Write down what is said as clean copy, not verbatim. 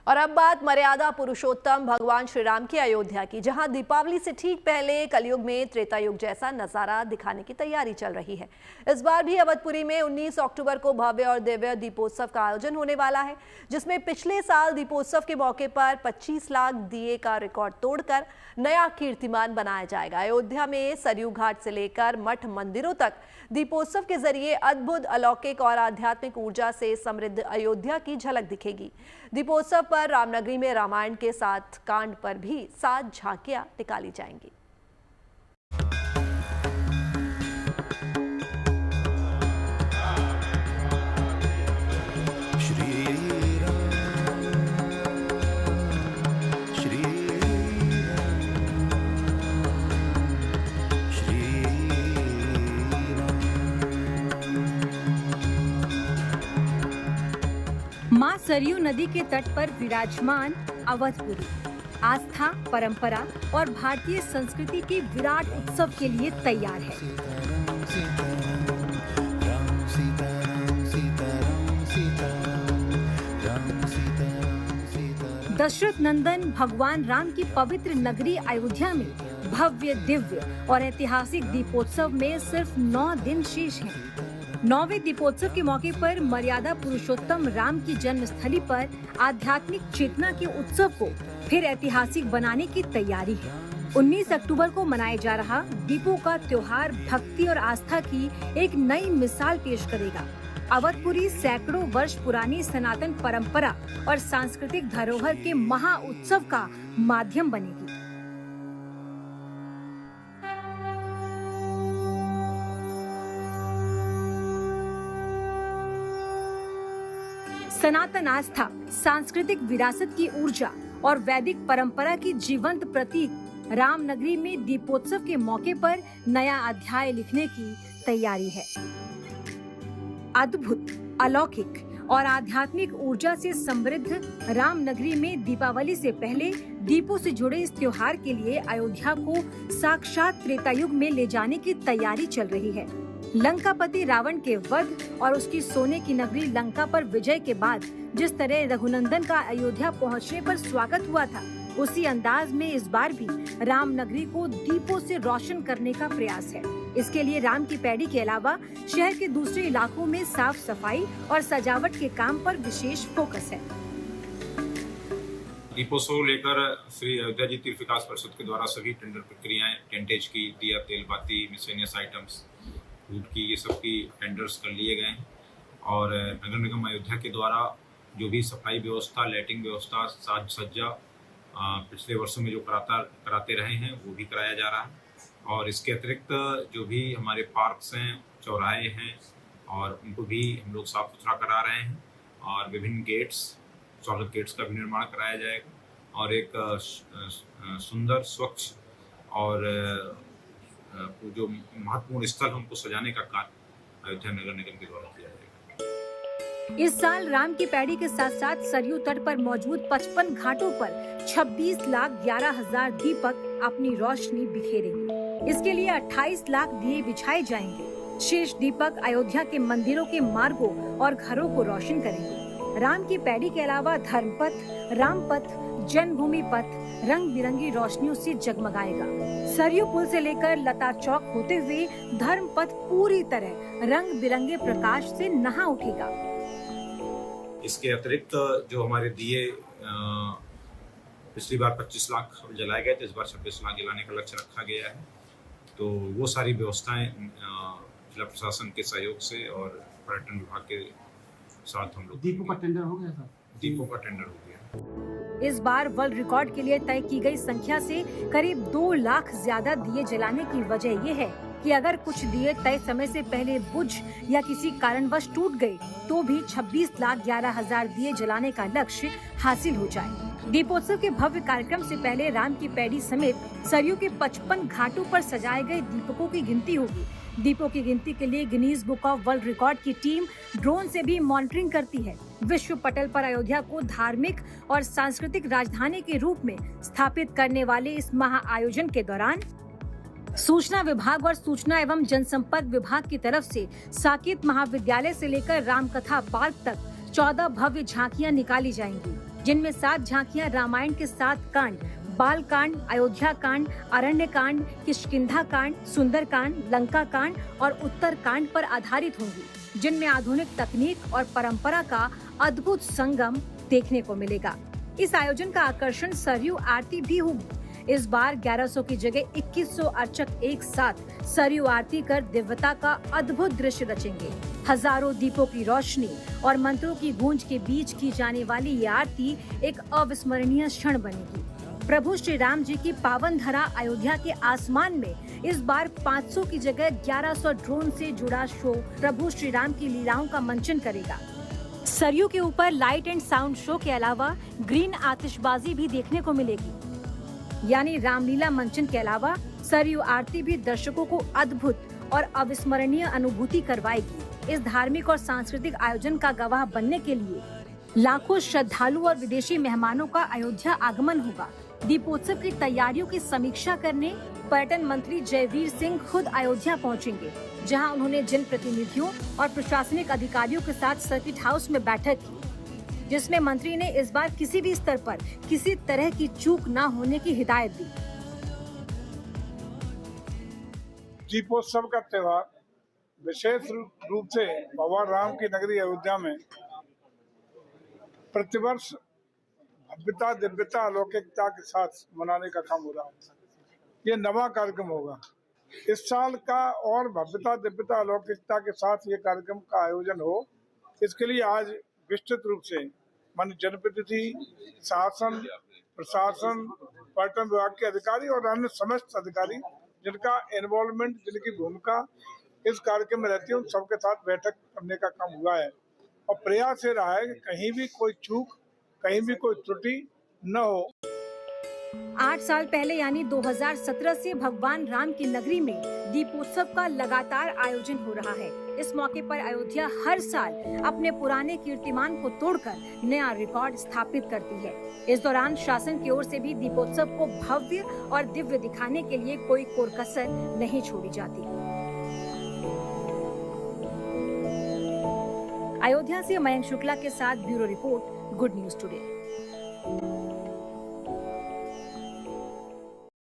और अब बात मर्यादा पुरुषोत्तम भगवान श्री राम की अयोध्या की, जहां दीपावली से ठीक पहले कलयुग में त्रेता युग जैसा नजारा दिखाने की तैयारी चल रही है। इस बार भी अवधपुरी में 19 अक्टूबर को भव्य और दिव्य दीपोत्सव का आयोजन होने वाला है, जिसमें पिछले साल दीपोत्सव के मौके पर 25 लाख दिए का रिकॉर्ड तोड़कर नया कीर्तिमान बनाया जाएगा। अयोध्या में सरयू घाट से लेकर मठ मंदिरों तक दीपोत्सव के जरिए अद्भुत, अलौकिक और आध्यात्मिक ऊर्जा से समृद्ध अयोध्या की झलक दिखेगी। दीपोत्सव पर रामनगरी में रामायण के 7 कांड पर भी 7 झांकियां निकाली जाएंगी। मां सरयू नदी के तट पर विराजमान अवधपुरी आस्था, परंपरा और भारतीय संस्कृति के विराट उत्सव के लिए तैयार है। दशरथ नंदन भगवान राम की पवित्र नगरी अयोध्या में भव्य, दिव्य और ऐतिहासिक दीपोत्सव में सिर्फ 9 दिन शेष हैं। 9वें दीपोत्सव के मौके पर मर्यादा पुरुषोत्तम राम की जन्मस्थली पर आध्यात्मिक चेतना के उत्सव को फिर ऐतिहासिक बनाने की तैयारी है। 19 अक्टूबर को मनाया जा रहा दीपों का त्योहार भक्ति और आस्था की एक नई मिसाल पेश करेगा। अवधपुरी सैकड़ों वर्ष पुरानी सनातन परंपरा और सांस्कृतिक धरोहर के महा उत्सव का माध्यम बनेगी। सनातन आस्था, सांस्कृतिक विरासत की ऊर्जा और वैदिक परंपरा की जीवंत प्रतीक रामनगरी में दीपोत्सव के मौके पर नया अध्याय लिखने की तैयारी है। अद्भुत, अलौकिक और आध्यात्मिक ऊर्जा से समृद्ध रामनगरी में दीपावली से पहले दीपों से जुड़े इस त्योहार के लिए अयोध्या को साक्षात त्रेता युग में ले जाने की तैयारी चल रही है। लंकापति रावण के वध और उसकी सोने की नगरी लंका पर विजय के बाद जिस तरह रघुनंदन का अयोध्या पहुंचने पर स्वागत हुआ था, उसी अंदाज में इस बार भी रामनगरी को दीपों से रोशन करने का प्रयास है। इसके लिए राम की पैड़ी के अलावा शहर के दूसरे इलाकों में साफ सफाई और सजावट के काम पर विशेष फोकस है। दीपोत्सव लेकर श्री अयोध्या जी तीर्थ विकास परिषद के द्वारा सभी टेंडर प्रक्रियाएं, टेंटेज की, दिया, तेल, बाती, मिसलेनियस आइटम्स, फूड की, ये सब की टेंडर्स कर लिए गए हैं। और नगर निगम अयोध्या के द्वारा जो भी सफाई व्यवस्था, लाइटिंग व्यवस्था, साज सज्जा पिछले वर्षों में जो कराते रहे हैं वो भी कराया जा रहा है। और इसके अतिरिक्त जो भी हमारे पार्क्स हैं, चौराहे हैं, और उनको भी हम लोग साफ सुथरा करा रहे हैं। और विभिन्न गेट्स, स्वागत गेट्स का भी निर्माण कराया जाएगा। और एक सुंदर, स्वच्छ और जो महत्वपूर्ण स्थल हमको सजाने का कार्य अयोध्या नगर निगम के द्वारा किया जाएगा। इस साल राम की पैड़ी के साथ साथ सरयू तट पर मौजूद 55 घाटों पर 26,11,000 दीपक अपनी रोशनी बिखेरेंगे। इसके लिए 28 लाख दिए बिछाए जाएंगे। शेष दीपक अयोध्या के मंदिरों के मार्गों और घरों को रोशन करेंगे। राम की पैड़ी के अलावा धर्मपथ, रामपथ, जन्मभूमि पथ रंग बिरंगी रोशनियों से जगमगाएगा। सरयू पुल से लेकर लता चौक होते हुए धर्म पथ पूरी तरह रंग बिरंगे प्रकाश से नहा उठेगा। इसके अतिरिक्त जो हमारे दिए पिछली बार 25 लाख जलाए गए थे, इस बार 26 लाख जलाने का लक्ष्य रखा गया है। तो वो सारी व्यवस्थाएं जिला प्रशासन के सहयोग से और पर्यटन विभाग के साथ हम लोग। दीपों का टेंडर हो गया था? दीपों का टेंडर हो गया। इस बार वर्ल्ड रिकॉर्ड के लिए तय की गई संख्या से करीब 2 लाख ज्यादा दिए जलाने की वजह ये है कि अगर कुछ दिए तय समय से पहले बुझ या किसी कारणवश टूट गए तो भी 26,11,000 दिए जलाने का लक्ष्य हासिल हो जाए। दीपोत्सव के भव्य कार्यक्रम से पहले राम की पैड़ी समेत सरयू के 55 घाटों पर सजाए गए दीपकों की गिनती होगी। दीपों की गिनती के लिए Guinness book of world record की टीम ड्रोन से भी मॉनिटरिंग करती है। विश्व पटल पर अयोध्या को धार्मिक और सांस्कृतिक राजधानी के रूप में स्थापित करने वाले इस महा आयोजन के दौरान सूचना विभाग और सूचना एवं जनसंपर्क विभाग की तरफ से साकेत महाविद्यालय से लेकर रामकथा पार्क तक 14 भव्य झांकियां निकाली जाएंगी। जिनमें 7 झांकियां रामायण के 7 कांड, बाल कांड, अयोध्या कांड, अरण्य कांड, किष्किंधा कांड, सुंदर कांड, लंका कांड और उत्तर कांड पर आधारित होंगी, जिनमें आधुनिक तकनीक और परंपरा का अद्भुत संगम देखने को मिलेगा। इस आयोजन का आकर्षण सरयू आरती भी होगी। इस बार 1100 की जगह 2100 अर्चक एक साथ सरयू आरती कर दिव्यता का अद्भुत दृश्य रचेंगे। हजारों दीपों की रोशनी और मंत्रों की गूंज के बीच की जाने वाली ये आरती एक अविस्मरणीय क्षण बनेगी। प्रभु श्री राम जी की पावन धरा अयोध्या के आसमान में इस बार 500 की जगह 1100 ड्रोन से जुड़ा शो प्रभु श्री राम की लीलाओं का मंचन करेगा। सरयू के ऊपर लाइट एंड साउंड शो के अलावा ग्रीन आतिशबाजी भी देखने को मिलेगी। यानी रामलीला मंचन के अलावा सरयू आरती भी दर्शकों को अद्भुत और अविस्मरणीय अनुभूति करवाएगी। इस धार्मिक और सांस्कृतिक आयोजन का गवाह बनने के लिए लाखों श्रद्धालु और विदेशी मेहमानों का अयोध्या आगमन होगा। दीपोत्सव की तैयारियों की समीक्षा करने पर्यटन मंत्री जयवीर सिंह खुद अयोध्या पहुंचेंगे, जहां उन्होंने जनप्रतिनिधियों और प्रशासनिक अधिकारियों के साथ सर्किट हाउस में बैठक की, जिसमें मंत्री ने इस बार किसी भी स्तर पर किसी तरह की चूक न होने की हिदायत दी। दीपोत्सव का त्योहार विशेष रूप से भगवान राम की नगरी अयोध्या में प्रतिवर्ष भव्यता, दिव्यता, अलौकिकता के साथ मनाने का काम हो रहा है। ये नवा कार्यक्रम होगा। इस साल का और भव्यता, दिव्यता, अलौकिकता के साथ ये कार्यक्रम का आयोजन हो, इसके लिए आज विस्तृत रूप से माननीय जनप्रतिनिधि, शासन, प्रशासन, पर्यटन विभाग के अधिकारी और अन्य समस्त अधिकारी जिनका इन्वॉल्वमेंट, जिनकी भूमिका इस कार्यक्रम में रहती है, उन सबके साथ बैठक करने का काम हुआ है और प्रयास ये रहा है कि कहीं भी कोई चूक, कहीं भी कोई त्रुटि न हो। 8 साल पहले यानी 2017 से भगवान राम की नगरी में दीपोत्सव का लगातार आयोजन हो रहा है। इस मौके पर अयोध्या हर साल अपने पुराने कीर्तिमान को तोड़कर नया रिकॉर्ड स्थापित करती है। इस दौरान शासन की ओर से भी दीपोत्सव को भव्य और दिव्य दिखाने के लिए कोई कोर-कसर नहीं छोड़ी जाती। अयोध्या से मयंक शुक्ला के साथ bureau report, good news today.